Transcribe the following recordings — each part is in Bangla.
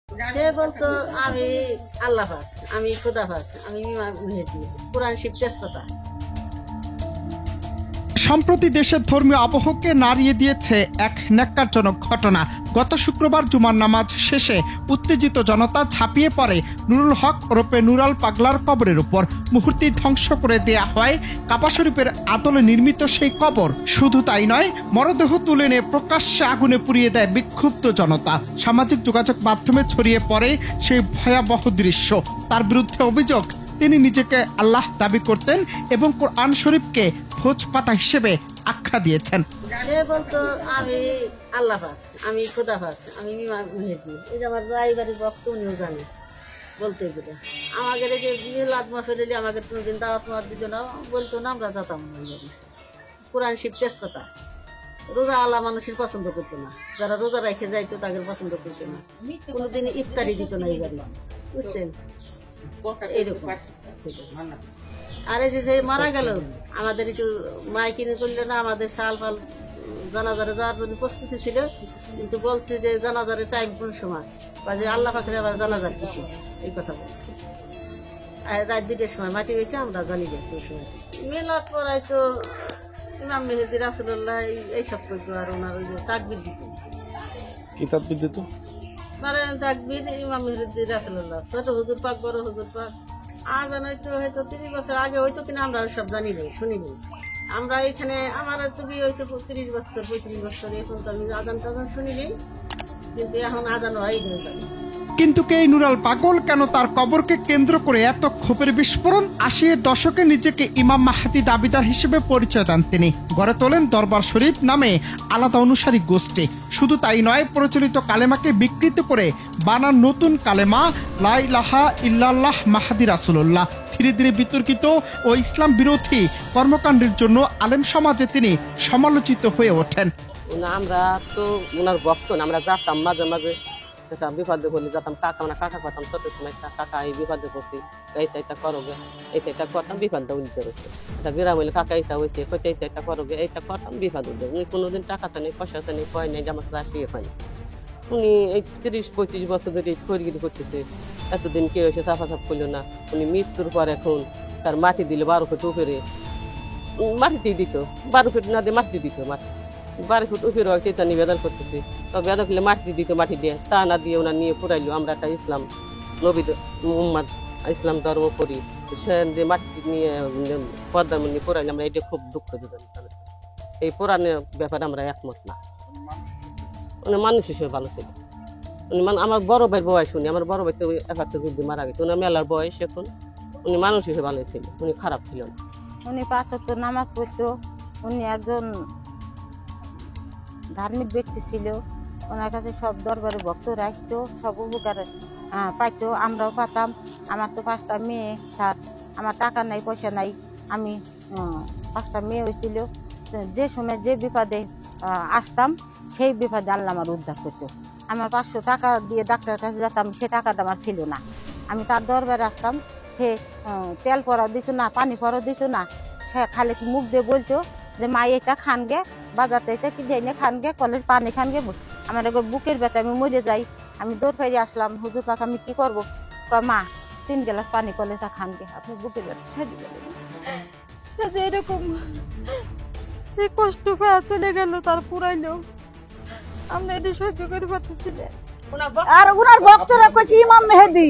সে বলতো আমি আল্লাহ পাক, আমি খোদা পাক, আমি ইমাম মেহেদী, কোরআন শিখতে শ্রোতা। সম্প্রতি দেশের ধর্মীয় আবহকে নাড়িয়ে দিয়েছে এক ন্যাক্কারজনক ঘটনা। গত শুক্রবার জুমার নামাজ শেষে উত্তেজিত জনতা ঝাঁপিয়ে পড়ে নুরুল হক ওরফে নুরাল পাগলার কবরের উপর। মুহূর্তেই ধ্বংস করে দেয়া হয় কাবা শরীফের আদলে নির্মিত সেই কবর। শুধু তাই নয়, মরদেহ তুলে নিয়ে প্রকাশ্যে আগুনে পুড়িয়ে দেয় বিক্ষুব্ধ জনতা। সামাজিক যোগাযোগ মাধ্যমে ছড়িয়ে পড়ে সেই ভয়াবহ দৃশ্য। তার বিরুদ্ধে অভিযোগ, তিনি নিজেকে আল্লাহ দাবি করতেন এবং কোরআন শরীফকে ভোজপাতা হিসেবে আখ্যা দিয়েছেন। সে বলতো আমি আল্লাহ পাক, আমি খোদা পাক, আমি ইমাম মেহেদী। এই যে আমার যাই বাড়ির ভক্ত, উনিও জানে বলতে গেলে। আমাদের এই যে মিলাদ মাহফিল এলে আমাকে কোনোদিন দাওয়াত মাওয়াত দিত না, বলতো না, আমরা যেতাম না। কোরআন শিখতে শ্রোতা। রোজা আল্লাহ মানুষের পছন্দ করতো না, যারা রোজা রেখে যাইতো তাদের পছন্দ করতো না। কোনোদিন ইফতারি দিত না এই বাড়ি, বুঝছেন? এইরকম। আর এই যে মারা গেল, আমাদের একটু মাই কিনে করলে না, আমাদের সাল ফাল জানাজারে যাওয়ার জন্য প্রস্তুতি ছিল, কিন্তু বলছে যে জানাজারে টাইম কোন সময়, বা যে আল্লাহ পাখি আবার জানাজার কিসে, এই কথা বলছে। আর রাত 2টার সময় মাটি হয়েছে, আমরা জানি যে কোন সময় মেলাদ পড়াই তো ইমাম মেহেদী রাসূলুল্লাহ এইসব করতো। আর ওনার ওই যে তাকবীর দিত, কি তাকবীর দিত? নারায়ণ তাকবীর, ইমাম মেহেদী রাসূলুল্লাহ, ছোট হুজুর পাক, বড় হুজুর পাক। আজান হয়তো 30 বছর আগে হয়তো কিনা, আমরা সব জানি নাই, শুনিনি। আমরা এখানে আমার তো বিয়ে হয়েছে 30 বছর 35 বছর, এখন তো আমি আজান টাজান শুনিনি, কিন্তু এখন আজান হয় জানি। কিন্তু কে নুরাল পাগল? কেন তার কবরকে কেন্দ্র করে এত ক্ষোভের বিস্ফোরণ? 80-এর দশকে নিজেকে ইমাম মাহদী দাবিদার হিসেবে পরিচয় দেন তিনি। গড়ে তোলেন দরবার শরীফ নামে আলাদা অনুসারী গোষ্ঠী। শুধু তাই নয়, প্রচলিত কালেমাকে বিকৃত করে বানান নতুন কালেমা লা ইলাহা ইল্লাল্লাহ মাহদী রাসূলুল্লাহ। ধীরে ধীরে বিতর্কিত ও ইসলাম বিরোধী কর্মকাণ্ডের জন্য আলেম সমাজে তিনি সমালোচিত হয়ে ওঠেন। আমরা তো ওনার ভক্ত না, আমরা যাতাম মাঝে মাঝে, সেটা বিপদে বলি যেতাম, কাকা আমরা কাকা করতাম ছোট সময়, কাকা এই বিপদে করছি, এইটা করবে, এইটা করতাম, বিপদটা উঠতে রয়েছে। এটা গ্রাম হইলে কাকা এইটা হয়েছে, এইটা করবে, এইটা করতাম, বিপদ উঠবে। উনি কোনোদিন টাকা নেই, পয়সা নেই, কয় নেই, জামা রাশিয়ে পায়নি। উনি এই 30-35 বছর ধরে খড়গিরি করতেছে, এতদিন কেউ এসে চাপাচাপ করলো না। উনি মৃত্যুর পর এখন তার মাটি দিল 12 ফুট উপরে, মাটিতেই দিত, 12 ফুট না দিয়ে মাটি দিত, মাটি 12 ফুট উপরে হয়, সেটা নিবেদন করতেছে। তবে বেদন করলে মাটি দিত, মাটি দিয়ে, তা না দিয়ে ওনার নিয়ে পুরাইলো। আমরা একটা ইসলাম নবী মুহাম্মদ ইসলাম ধর্ম করি, সে যে মাটি নিয়ে পর্দার নিয়ে পুরাইলে আমরা এটা খুব দুঃখ দিতাম। এই পুরাণের ব্যাপারে আমরা একমত না। উনি মানুষ হিসেবে ভালো ছিল। উনি আমার বড় ভাইয়ের বয়স, উনি আমার বড় ভাই তো 71 যুদ্ধে মারা গেছে, উনি মেলার বয়স এখন। উনি মানুষ হিসেবে ভালো ছিল, উনি খারাপ ছিল না। উনি 5 ওয়াক্ত নামাজ পড়তো, উনি একজন ধার্মিক ব্যক্তি ছিল। ওনার কাছে সব দরবারে ভক্তরা আসতো, সব উপকার পাইতো, আমরাও পাতাম। আমার তো 5টা মেয়ে, স্যার, আমার টাকা নাই, পয়সা নাই, আমি 5টা মেয়ে হয়েছিল। যে সময় যে বিপদে আসতাম, সেই বিপদে আল্লাহ আমার উদ্ধার করতো। আমার 500 টাকা দিয়ে ডাক্তারের কাছে যেতাম, সে টাকাটা আমার ছিল না। আমি তার দরবারে আসতাম, সে তেল পরাও দিত না, পানি পরাও দিত না। সে খালি মুখ দিয়ে বলতো যে মা এটা খানগে, বাজারতে এটা কি যাই না খানগে, কলেজ পানি খানগে। আমার একবার বুকের ব্যথা, আমি মরে যাই। আমি দৌড় ফেরে আসলাম, হুজুর পাক আমি কি করবো? মা 3 গ্লাস পানি কলেজটা খানগে, আপনি বুকের ব্যথা সাজি যাবেন। সাথে এরকম সে কষ্ট পাওয়া চলে গেল, তার পুরাইলো, আমরা এটা সহ্য করে পারতেছি না। আর ওনার ভক্তরা কইছে ইমাম মেহেদী,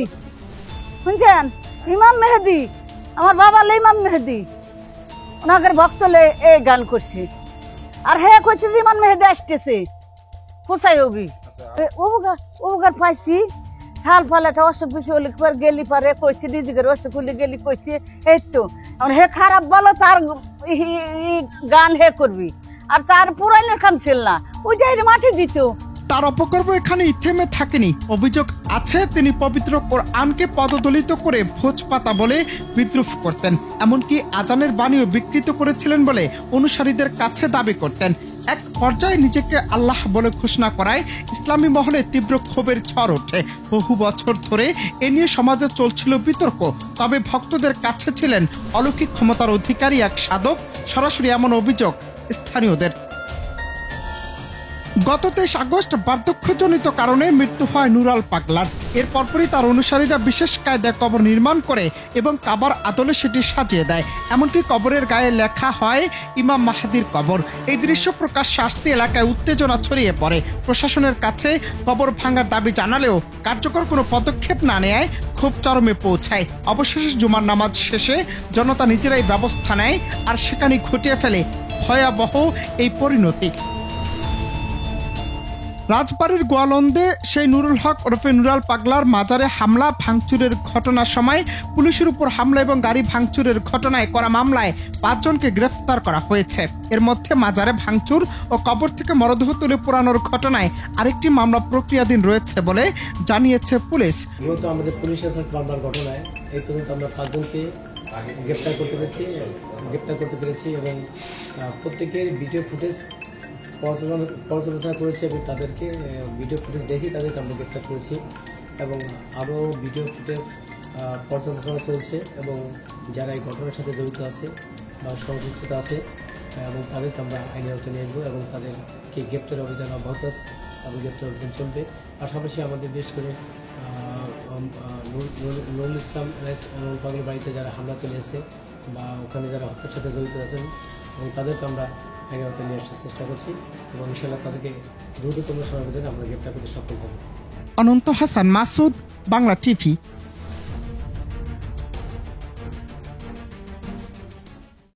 শুনছেন? ইমাম মেহেদী, আমার বাবা লে ইমাম মেহেদী, ওনাদের ভক্তলে এই গান করছে। আর হে কইছে যে ইমাম মেহেদী আসতেছে, কোথায় হবি? ওগার পাইছি থাল ফালাটা অসুখ বেশি হলে গেলি পারে কইছে, নিজেদের অসুখ হলে গেলি কইছে। এই তো হে খারাপ বলো, তার গান হে করবি, আর তার পুরাইনের কাম ছিল না, ওইটাই মাটি দিত। তার অপকর্ম এখানেই থেমে থাকেনি। অভিযোগ আছে তিনি পবিত্র কোরআনকে পদদলিত করে ভোজপাতা বলে বিদ্রুপ করতেন, এমনকি আজানের বাণীও বিকৃত করেছিলেন বলে অনুসারীদের কাছে দাবি করতেন। এক পর্যায়ে নিজেকে আল্লাহ বলে ঘোষণা করায় ইসলামী মহলে তীব্র ক্ষোভের ঝড় ওঠে। বহু বছর ধরে এ নিয়ে সমাজে চলছিল বিতর্ক। তবে ভক্তদের কাছে ছিলেন অলৌকিক ক্ষমতার অধিকারী এক সাধক। সরাসরি এমন অভিযোগ স্থানীয়দের। গত 23 আগস্ট বার্ধক্যজনিত কারণে মৃত্যু হয় নুরাল পাগলার। এর পরপরই তার অনুসারীরা বিশেষ কায়দায় কবর নির্মাণ করে এবং কাবার আদলে সেটি সাজিয়ে দেয়। এমনকি কবরের গায়ে লেখা হয় ইমাম মাহাদির কবর। এই দৃশ্য প্রকাশ্যে আসতে এলাকায় উত্তেজনা ছড়িয়ে পড়ে। প্রশাসনের কাছে কবর ভাঙার দাবি জানালেও কার্যকর কোনো পদক্ষেপ না নেয় ক্ষোভ চরমে পৌঁছায়। অবশেষে জুমার নামাজ শেষে জনতা নিজেরাই ব্যবস্থা নেয় আর সেখানে ঘটিয়ে ফেলে ভয়াবহ এই পরিণতি। রাজবাড়ীর গোয়ালন্দে সেই নুরুল হক ওরফে নুরাল পাগলার মাজারে হামলা ভাঙচুরের ঘটনার সময় পুলিশের উপর হামলা এবং গাড়ি ভাঙচুরের ঘটনায় করা মামলায় 5 জনকে গ্রেফতার করা হয়েছে। এর মধ্যে মাজারে ভাঙচুর ও কবর থেকে মরদেহ তুলে পোড়ানোর ঘটনায় আরেকটি মামলা প্রক্রিয়াধীন রয়েছে বলে জানিয়েছে পুলিশ। মূলত আমাদের পুলিশের সাথে মামলার ঘটনায় এই পর্যন্ত আমরা 5 জনকে গ্রেপ্তার করতে পেরেছি এবং প্রত্যেকের ভিডিও ফুটেজ পর্যালোচনা করেছি এবং তাদেরকে ভিডিও ফুটেজ দেখে তাদেরকে আমরা গ্রেপ্তার করেছি এবং আরও ভিডিও ফুটেজ পর্যালোচনা চলছে এবং যারা এই ঘটনার সাথে জড়িত আছে বা সংযুক্ত আছে এবং তাদেরকে আমরা আইনের আওতায় নিয়ে আসবো এবং তাদেরকে গ্রেপ্তার অভিযান অব্যাহত আছে এবং গ্রেপ্তার অভিযান চলবে। পাশাপাশি আমাদের বিশেষ করে নুরুল ইসলাম নুরুল পাগলের বাড়িতে যারা হামলা চালিয়েছে বা ওখানে যারা হত্যার সাথে জড়িত আছেন এবং তাদেরকে আমরা আইনের আওতায় নিয়ে আসার চেষ্টা করছি এবং ইনশাআল্লাহ তাদেরকে দ্রুততম সময়ের ভিতরে আমরা গ্রেপ্তার করতে সক্ষম হব। অনন্ত হাসান মাসুদ, বাংলা টিভি।